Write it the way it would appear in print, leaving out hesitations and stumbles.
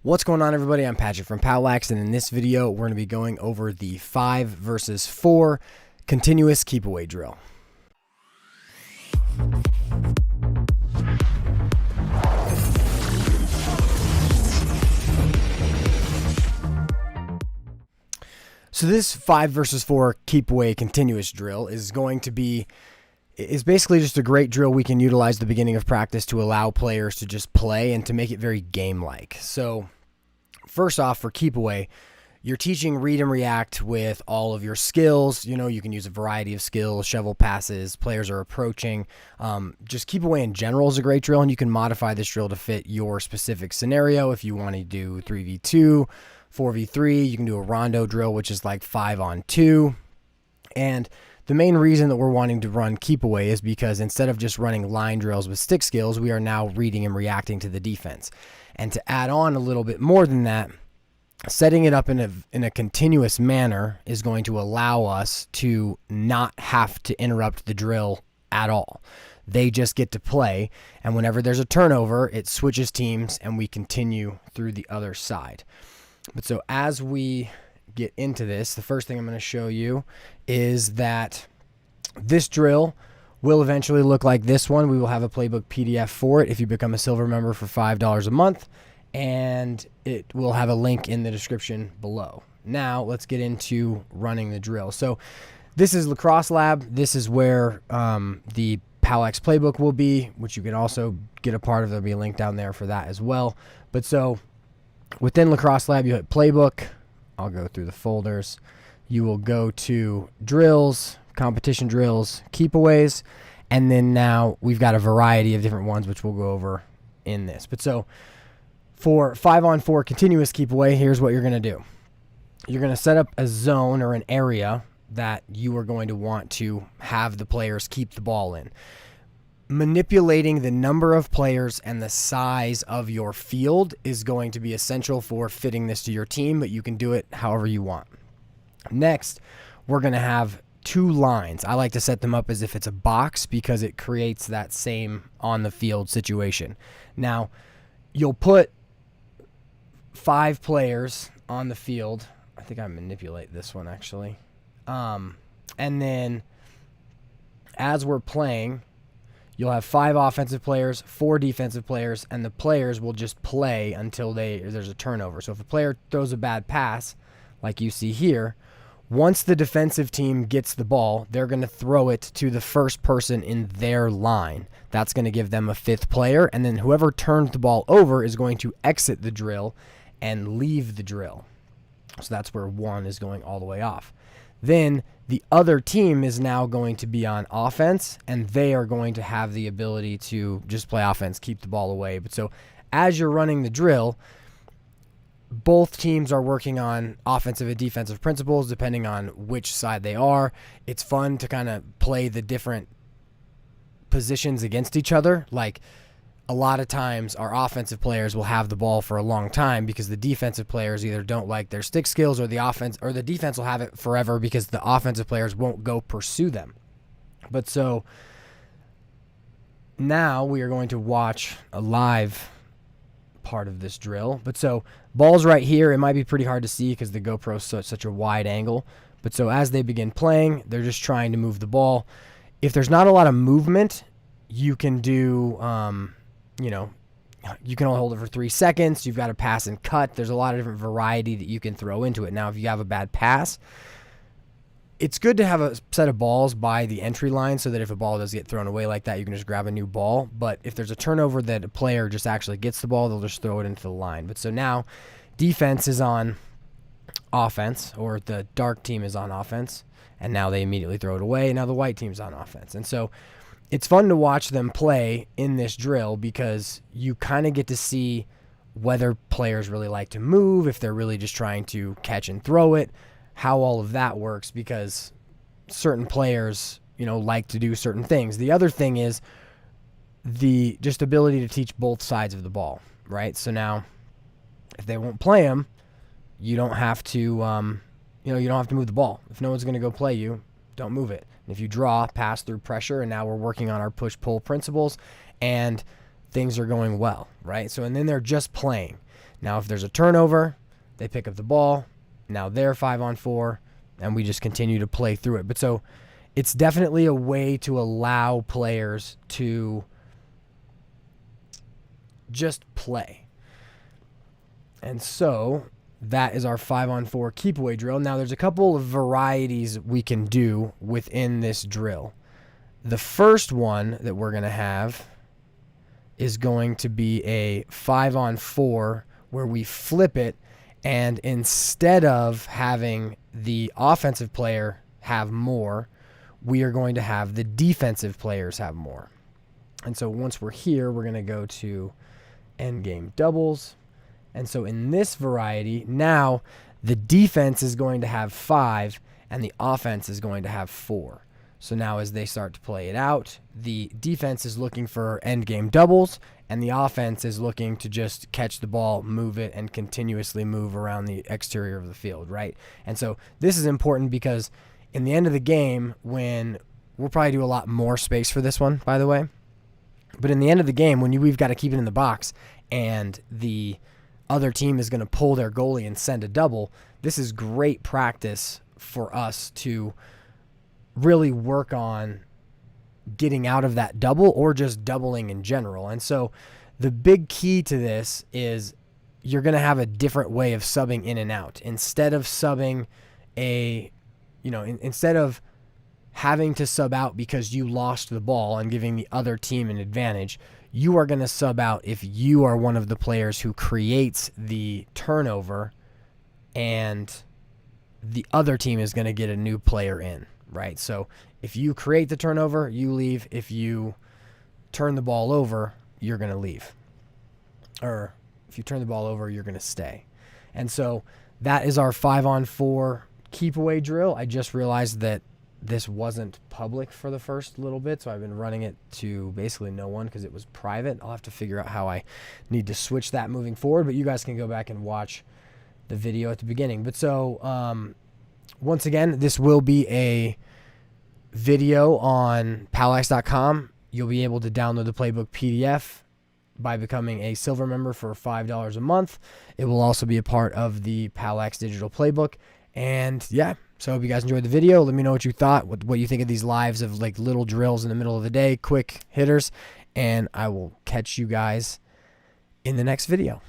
What's going on, everybody? I'm Patrick from POWLAX, and in this video, we're going to be going over the 5 versus 4 continuous keep away drill. So this 5 versus 4 keep away continuous drill is basically just a great drill we can utilize at the beginning of practice to allow players to just play and to make it very game-like. So first off, for keep away, you're teaching read and react with all of your skills. You know, you can use a variety of skills, shovel passes, players are approaching. Just keep away in general is a great drill, and you can modify this drill to fit your specific scenario. If you want to do 3v2, 4v3, you can do a rondo drill, which is like 5-on-2. And the main reason that we're wanting to run keep away is because instead of just running line drills with stick skills, we are now reading and reacting to the defense. And to add on a little bit more than that, setting it up in a continuous manner is going to allow us to not have to interrupt the drill at all. They just get to play, and whenever there's a turnover, it switches teams and we continue through the other side. But so as we get into this, the first thing I'm going to show you is that this drill will eventually look like this one. We will have a playbook PDF for it if you become a silver member for $5 a month, and it will have a link in the description below. Now let's get into running the drill. So this is Lacrosse Lab. This is where the POWLAX playbook will be, which you can also get a part of. There'll be a link down there for that as well. But so within Lacrosse Lab, you hit playbook. I'll go through the folders. You will go to drills, competition drills, keepaways, and then now we've got a variety of different ones which we'll go over in this. But so for 5-on-4 continuous keep away, here's what you're going to do. You're going to set up a zone or an area that you are going to want to have the players keep the ball in. Manipulating the number of players and the size of your field is going to be essential for fitting this to your team, but you can do it however you want. Next, we're going to have 2 lines. I like to set them up as if it's a box because it creates that same on the field situation. Now, you'll put 5 players on the field. I think I manipulate this one actually. And then as we're playing, you'll have 5 offensive players, 4 defensive players, and the players will just play until there's a turnover. So if a player throws a bad pass, like you see here, once the defensive team gets the ball, they're going to throw it to the first person in their line. That's going to give them a 5th player, and then whoever turns the ball over is going to exit the drill and leave the drill. So that's where 1 is going all the way off. Then the other team is now going to be on offense, and they are going to have the ability to just play offense, keep the ball away. But so as you're running the drill, both teams are working on offensive and defensive principles depending on which side they are. It's fun to kind of play the different positions against each other. Like, a lot of times our offensive players will have the ball for a long time because the defensive players either don't like their stick skills, or the defense will have it forever because the offensive players won't go pursue them. But so now we are going to watch a live part of this drill. But so ball's right here. It might be pretty hard to see because the GoPro's such a wide angle. But so as they begin playing, they're just trying to move the ball. If there's not a lot of movement, you can do you can only hold it for 3 seconds. You've got to pass and cut. There's a lot of different variety that you can throw into it. Now, if you have a bad pass, it's good to have a set of balls by the entry line so that if a ball does get thrown away like that, you can just grab a new ball. But if there's a turnover that a player just actually gets the ball, they'll just throw it into the line. But so now defense is on offense, or the dark team is on offense, and now they immediately throw it away. Now the white team's on offense. And so it's fun to watch them play in this drill because you kind of get to see whether players really like to move, if they're really just trying to catch and throw it, how all of that works, because certain players, like to do certain things. The other thing is the just ability to teach both sides of the ball, right? So now if they won't play them, you don't have to, you don't have to move the ball. If no one's going to go play you, don't move it. And if you draw, pass through pressure, and now we're working on our push-pull principles, and things are going well, right? So, and then they're just playing. Now, if there's a turnover, they pick up the ball. Now they're 5-on-4, and we just continue to play through it. But so it's definitely a way to allow players to just play. And so that is our 5-on-4 keep away drill. Now there's a couple of varieties we can do within this drill. The first one that we're going to have is going to be a 5-on-4 where we flip it, and instead of having the offensive player have more, we are going to have the defensive players have more. And so once we're here, we're going to go to end game doubles. And so in this variety, now the defense is going to have 5 and the offense is going to have 4. So now as they start to play it out, the defense is looking for end game doubles and the offense is looking to just catch the ball, move it, and continuously move around the exterior of the field, right? And so this is important because in the end of the game, when we'll probably do a lot more space for this one, by the way, but in the end of the game, when we've got to keep it in the box and the other team is going to pull their goalie and send a double, this is great practice for us to really work on getting out of that double or just doubling in general. And so the big key to this is you're going to have a different way of subbing in and out. Instead of subbing instead of having to sub out because you lost the ball and giving the other team an advantage, you are going to sub out if you are one of the players who creates the turnover and the other team is going to get a new player in, right? So if you create the turnover, you leave. If you turn the ball over, you're going to leave. Or if you turn the ball over, you're going to stay. And so that is our 5-on-4 keep away drill. I just realized that this wasn't public for the first little bit, so I've been running it to basically no one because it was private. I'll have to figure out how I need to switch that moving forward, but you guys can go back and watch the video at the beginning. But so once again, this will be a video on POWLAX.com. You'll be able to download the playbook PDF by becoming a silver member for $5 a month. It will also be a part of the POWLAX digital playbook. And yeah, so I hope you guys enjoyed the video. Let me know what you thought, what you think of these lives of like little drills in the middle of the day, quick hitters, and I will catch you guys in the next video.